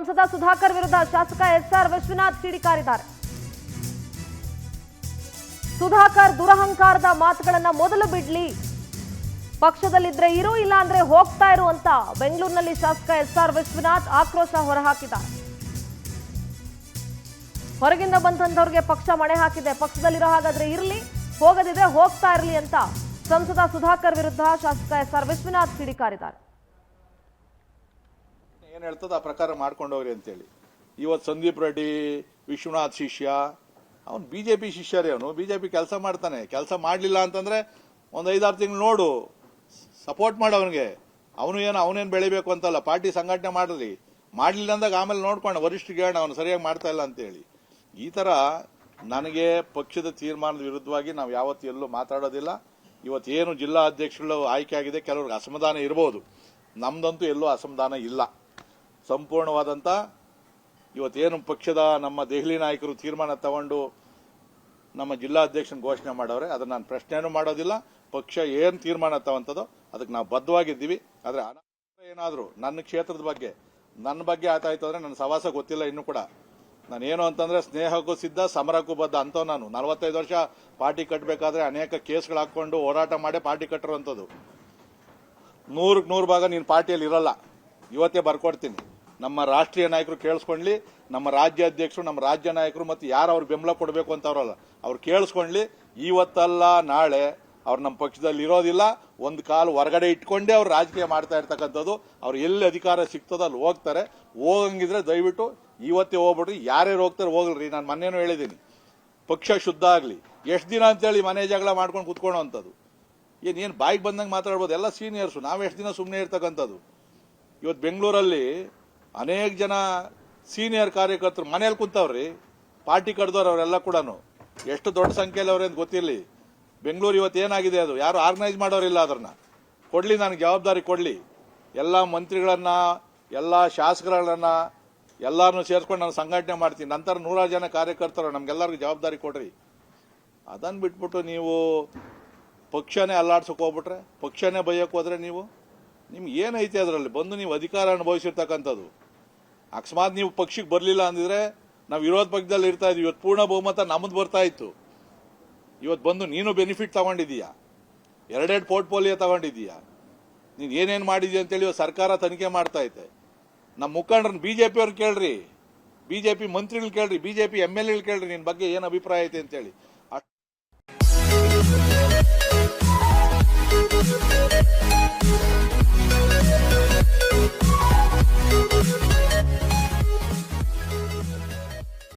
ಸಂಸದ ಸುಧಾಕರ್ ವಿರುದ್ಧ ಶಾಸಕ ಎಸ್ಆರ್ ವಿಶ್ವನಾಥ್ ಕಿಡಿಕಾರಿದ್ದಾರೆ. ಸುಧಾಕರ್ ದುರಹಂಕಾರದ ಮಾತುಗಳನ್ನ ಮೊದಲು ಬಿಡ್ಲಿ, ಪಕ್ಷದಲ್ಲಿದ್ರೆ ಇರು, ಇಲ್ಲ ಅಂದ್ರೆ ಹೋಗ್ತಾ ಇರು ಅಂತ ಬೆಂಗಳೂರಿನಲ್ಲಿ ಶಾಸಕ ಎಸ್ಆರ್ ವಿಶ್ವನಾಥ್ ಆಕ್ರೋಶ ಹೊರಹಾಕಿದ್ದಾರೆ. ಹೊರಗಿಂದ ಬಂದಂತವ್ರಿಗೆ ಪಕ್ಷ ಮಣೆ ಹಾಕಿದೆ, ಪಕ್ಷದಲ್ಲಿರೋ ಹಾಗಾದ್ರೆ ಇರ್ಲಿ, ಹೋಗದಿದ್ರೆ ಹೋಗ್ತಾ ಇರ್ಲಿ ಅಂತ ಸಂಸದ ಸುಧಾಕರ್ ವಿರುದ್ಧ ಶಾಸಕ ಎಸ್ಆರ್ ವಿಶ್ವನಾಥ್ ಕಿಡಿಕಾರಿದ್ದಾರೆ. ಏನ್ ಹೇಳ್ತದ ಆ ಪ್ರಕಾರ ಮಾಡ್ಕೊಂಡು ಹೋಗ್ರಿ ಅಂತೇಳಿ. ಇವತ್ತು ಸಂದೀಪ್ ರೆಡ್ಡಿ ವಿಶ್ವನಾಥ್ ಶಿಷ್ಯ, ಅವನು ಬಿಜೆಪಿ ಶಿಷ್ಯರೇ, ಅವನು ಬಿಜೆಪಿ ಕೆಲಸ ಮಾಡ್ತಾನೆ. ಕೆಲಸ ಮಾಡಲಿಲ್ಲ ಅಂತಂದ್ರೆ ಒಂದು 5-6 ತಿಂಗಳು ನೋಡು, ಸಪೋರ್ಟ್ ಮಾಡು ಅವನಿಗೆ. ಅವನೇನು ಬೆಳಿಬೇಕು ಅಂತಲ್ಲ, ಪಾರ್ಟಿ ಸಂಘಟನೆ ಮಾಡಲಿ. ಮಾಡಲಿಲ್ಲ ಅಂದಾಗ ಆಮೇಲೆ ನೋಡ್ಕೊಂಡು ವರಿಷ್ಠರಿಗೆ ಹೇಳೋಣ ಅವನು ಸರಿಯಾಗಿ ಮಾಡ್ತಾ ಇಲ್ಲ ಅಂತೇಳಿ. ಈ ತರ ನನಗೆ ಪಕ್ಷದ ತೀರ್ಮಾನದ ವಿರುದ್ಧವಾಗಿ ನಾವು ಯಾವತ್ತೂ ಎಲ್ಲೂ ಮಾತಾಡೋದಿಲ್ಲ. ಇವತ್ತೇನು ಜಿಲ್ಲಾ ಅಧ್ಯಕ್ಷಗಳು ಆಯ್ಕೆ ಆಗಿದೆ, ಕೆಲವ್ರಿಗೆ ಅಸಮಾಧಾನ ಇರಬಹುದು, ನಮ್ದಂತೂ ಎಲ್ಲೂ ಅಸಮಾಧಾನ ಇಲ್ಲ. ಸಂಪೂರ್ಣವಾದಂತ ಇವತ್ತೇನು ಪಕ್ಷದ ನಮ್ಮ ದೆಹಲಿ ನಾಯಕರು ತೀರ್ಮಾನ ತಗೊಂಡು ನಮ್ಮ ಜಿಲ್ಲಾ ಅಧ್ಯಕ್ಷನ ಘೋಷಣೆ ಮಾಡವ್ರೆ, ಅದನ್ನ ನಾನು ಪ್ರಶ್ನೆನೂ ಮಾಡೋದಿಲ್ಲ. ಪಕ್ಷ ಏನು ತೀರ್ಮಾನ ತಗೊಂತದೋ ಅದಕ್ಕೆ ನಾವು ಬದ್ಧವಾಗಿದ್ದೀವಿ. ಆದ್ರೆ ಏನಾದರೂ ನನ್ನ ಕ್ಷೇತ್ರದ ಬಗ್ಗೆ, ನನ್ನ ಬಗ್ಗೆ ಆಯ್ತಾಯ್ತು ಅಂದ್ರೆ ನನ್ನ ಸವಾಸ ಗೊತ್ತಿಲ್ಲ ಇನ್ನೂ ಕೂಡ. ನಾನೇನು ಅಂತಂದ್ರೆ ಸ್ನೇಹಕ್ಕೂ ಸಿದ್ಧ, ಸಮರಕ್ಕೂ ಬದ್ಧ ಅಂತವ್ ನಾನು. 45 ವರ್ಷ ಪಾರ್ಟಿ ಕಟ್ಟಬೇಕಾದ್ರೆ ಅನೇಕ ಕೇಸ್ಗಳು ಹಾಕೊಂಡು ಹೋರಾಟ ಮಾಡಿ ಪಾರ್ಟಿ ಕಟ್ಟಿರುವಂಥದ್ದು. 100ಕ್ಕೆ 100 ಭಾಗ ನೀನು ಪಾರ್ಟಿಯಲ್ಲಿ ಇರಲ್ಲ, ಇವತ್ತೇ ಬರ್ಕೊಡ್ತೀನಿ. ನಮ್ಮ ರಾಷ್ಟ್ರೀಯ ನಾಯಕರು ಕೇಳಿಸ್ಕೊಂಡ್ಲಿ, ನಮ್ಮ ರಾಜ್ಯ ಅಧ್ಯಕ್ಷರು, ನಮ್ಮ ರಾಜ್ಯ ನಾಯಕರು ಮತ್ತು ಯಾರು ಅವ್ರ ಬೆಂಬಲ ಕೊಡಬೇಕು ಅಂತ ಅವರಲ್ಲ, ಅವ್ರು ಕೇಳಿಸ್ಕೊಂಡ್ಲಿ. ಇವತ್ತಲ್ಲ ನಾಳೆ ಅವ್ರು ನಮ್ಮ ಪಕ್ಷದಲ್ಲಿ ಇರೋದಿಲ್ಲ. ಒಂದು ಕಾಲು ಹೊರಗಡೆ ಇಟ್ಕೊಂಡೇ ಅವ್ರು ರಾಜಕೀಯ ಮಾಡ್ತಾ ಇರ್ತಕ್ಕಂಥದ್ದು. ಅವ್ರು ಎಲ್ಲಿ ಅಧಿಕಾರ ಸಿಗ್ತದೋ ಅಲ್ಲಿ ಹೋಗ್ತಾರೆ. ಹೋಗಂಗಿದ್ರೆ ದಯವಿಟ್ಟು ಇವತ್ತೇ ಹೋಗ್ಬಿಟ್ರಿ. ಯಾರ್ಯಾರು ಹೋಗ್ತಾರೆ ಹೋಗ್ಲ್ರಿ. ನಾನು ಮೊನ್ನೆನೂ ಹೇಳಿದ್ದೀನಿ, ಪಕ್ಷ ಶುದ್ಧ ಆಗಲಿ. ಎಷ್ಟು ದಿನ ಅಂತೇಳಿ ಮನೆ ಜಗಳ ಮಾಡ್ಕೊಂಡು ಕುತ್ಕೊಳ್ಳೋ ಅಂಥದ್ದು. ಏನೇನು ಬಾಯಿಗೆ ಬಂದಂಗೆ ಮಾತಾಡ್ಬೋದು, ಎಲ್ಲ ಸೀನಿಯರ್ಸು. ನಾವು ಎಷ್ಟು ದಿನ ಸುಮ್ಮನೆ ಇರ್ತಕ್ಕಂಥದ್ದು. ಇವತ್ತು ಬೆಂಗಳೂರಲ್ಲಿ ಅನೇಕ ಜನ ಸೀನಿಯರ್ ಕಾರ್ಯಕರ್ತರು ಮನೇಲಿ ಕುಂತವ್ರಿ, ಪಾರ್ಟಿ ಕಡ್ದವ್ರು. ಅವರೆಲ್ಲ ಕೂಡ ಎಷ್ಟು ದೊಡ್ಡ ಸಂಖ್ಯೆಯಲ್ಲಿ ಅವ್ರೇನು ಗೊತ್ತಿರಲಿ. ಬೆಂಗಳೂರು ಇವತ್ತು ಏನಾಗಿದೆ, ಅದು ಯಾರು ಆರ್ಗನೈಸ್ ಮಾಡೋರಿಲ್ಲ. ಅದನ್ನ ಕೊಡ್ಲಿ, ನನಗೆ ಜವಾಬ್ದಾರಿ ಕೊಡ್ಲಿ. ಎಲ್ಲ ಮಂತ್ರಿಗಳನ್ನ, ಎಲ್ಲ ಶಾಸಕರನ್ನ ಎಲ್ಲಾರನ್ನೂ ಸೇರಿಸ್ಕೊಂಡು ನಾನು ಸಂಘಟನೆ ಮಾಡ್ತೀನಿ. ನಂತರ 100 ಜನ ಕಾರ್ಯಕರ್ತರು, ನಮ್ಗೆಲ್ಲರಿಗೂ ಜವಾಬ್ದಾರಿ ಕೊಡ್ರಿ. ಅದನ್ನ ಬಿಟ್ಬಿಟ್ಟು ನೀವು ಪಕ್ಷನೇ ಅಲ್ಲಾಡ್ಸಕ್ ಹೋಗ್ಬಿಟ್ರೆ, ಪಕ್ಷನೇ ಬೈಯಕ್ಕೆ ಹೋದ್ರೆ ನಿಮ್ಗೆ ಏನೈತೆ ಅದರಲ್ಲಿ ಬಂದು ನೀವು ಅಧಿಕಾರ ಅನುಭವಿಸಿರ್ತಕ್ಕಂಥದ್ದು. ಅಕಸ್ಮಾತ್ ನೀವು ಪಕ್ಷಕ್ಕೆ ಬರಲಿಲ್ಲ ಅಂದಿದ್ರೆ ನಾವು ವಿರೋಧ ಪಕ್ಷದಲ್ಲಿ ಇರ್ತಾ ಇದ್ವಿ. ಇವತ್ತು ಪೂರ್ಣ ಬಹುಮತ ನಮ್ಮದು ಬರ್ತಾ ಇತ್ತು. ಇವತ್ತು ಬಂದು ನೀನು ಬೆನಿಫಿಟ್ ತಗೊಂಡಿದ್ದೀಯಾ, 2 ಪೋರ್ಟ್ಫೋಲಿಯೋ ತಗೊಂಡಿದ್ದೀಯಾ, ನೀನು ಏನೇನು ಮಾಡಿದ್ಯಾ ಅಂತೇಳಿ ಸರ್ಕಾರ ತನಿಖೆ ಮಾಡ್ತಾ ಐತೆ. ನಮ್ಮ ಮುಖಂಡರನ್ನ ಬಿಜೆಪಿ ಅವ್ರು ಕೇಳ್ರಿ, ಬಿಜೆಪಿ ಮಂತ್ರಿಗಳು ಕೇಳ್ರಿ, ಬಿಜೆಪಿ MLA ಕೇಳ್ರಿ, ನಿನ್ನ ಬಗ್ಗೆ ಏನು ಅಭಿಪ್ರಾಯ ಐತೆ ಅಂತೇಳಿ.